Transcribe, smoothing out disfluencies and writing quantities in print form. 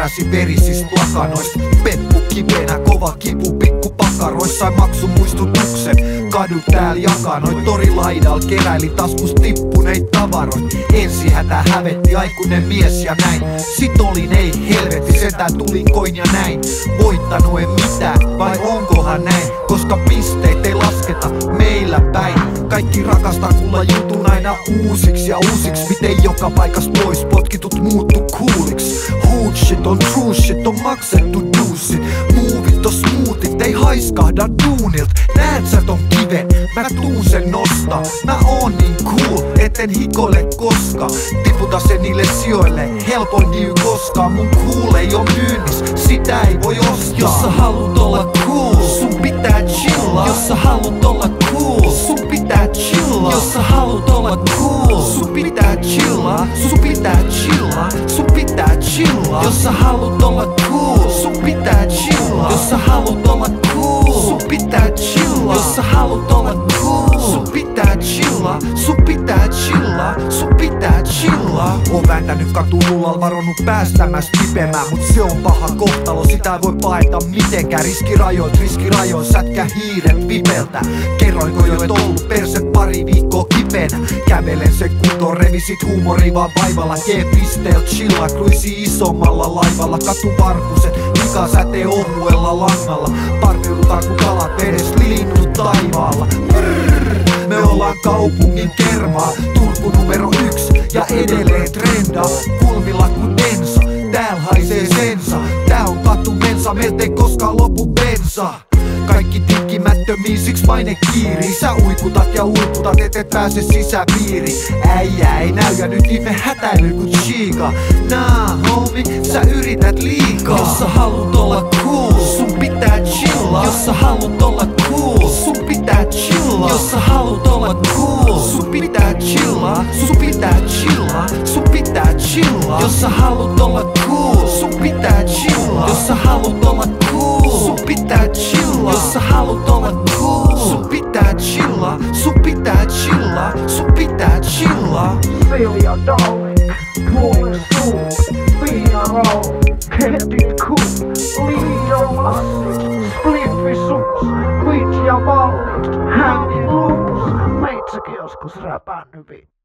pääsi verisistä lakanoista. Peppu kipeänä, kova kipu pikku pakaroissa. Maksumuistutuksen kadut tääl jakanoit. Torilaidal keräili taskus tippuneit tavaroit. Ensi hätä hävetti aikuinen mies ja näin. Sit olin ei helvetti, sentään tulin koin ja näin. Voittanut en mitään, vai onkohan näin? Koska pisteet ei lasketa meillä päin. Kaikki rakastaa kuulla jutun aina uusiksi ja uusiksi. Miten joka paikas pois potkitut muuttu cooliks. Hood shit on true shit, on maksettu duusit. Muuvit on smoothit, ei haiskahda duunilt. Näet sä ton kiven, mä tuun sen nostaa. Mä oon niin cool, etten hikoile koska. Tiputa se niille sijoille, helpoin diy koskaan. Mun cool ei oo myynnis, sitä ei voi ostaa. Jos sä haluut olla cool, sun pitää chillaa. Jos sä haluut olla cool, sun pitää chillaa. jos sä haluut olla cool, sun pitää chillaa. Sun pitää chillaa. Sun pitää chillaa. jos sä haluut olla cool, sun pitää chillaa. jos sä haluut olla cool, sun pitää chillaa. jos sä haluut olla cool, sun pitää chillaa. Sun pitää chillaa. Sun pitää chillaa. Oon vääntänyt katulullal, varonnut päästämäs kipemään. Mut se on paha kohtalo, sitä ei voi paeta mitenkään. Riskirajoin, sätkä hiiret vipeltä. Kerroinko jo et ollut perse pari viikkoa kipeänä. Kävelen se kuntoon, revisit huumori vaan vaivalla. G-pisteellä chilla, kruisi isommalla laivalla. Katuvarpuset, likasäte ohuella langalla. Parveudutaan ku kalat edes linnut taivaalla. Me ollaan kaupungin kermaa, Turku numero 1 ja edelleen trendaa. Kulmilla ku tensa, tääl haisee sensa. Tää on katu mensa, meiltä ei koskaan lopu bensa. Kaikki tinkimättömiin, siks maine kiirii. Sä uikutat ja uiputat, et pääse sisäpiiri. Äijä ei näy ja nyt ihme hätäily ku chiika. Nah homie, sä yrität liikaa. jos sä haluut olla cool, sun pitää chillaa. jos sä haluut olla cool, sun pitää chillaa. jos sä haluut olla cool, sun pitää chillaa. Sun pitää chillaa. Sun pitää chillaa. jos sä haluut olla cool, sun pitää chillaa. jos sä haluut olla cool, sun pitää chillaa. jos sä haluut olla cool, sun pitää chillaa. Sun pitää chillaa. Sun pitää chillaa. Feel your darling, pulling soon. Be around, get it cool. Leave your muscles, spliffi suus. Quit ja vallit, hanging loose. Meitsäkin joskus räpänny vittu.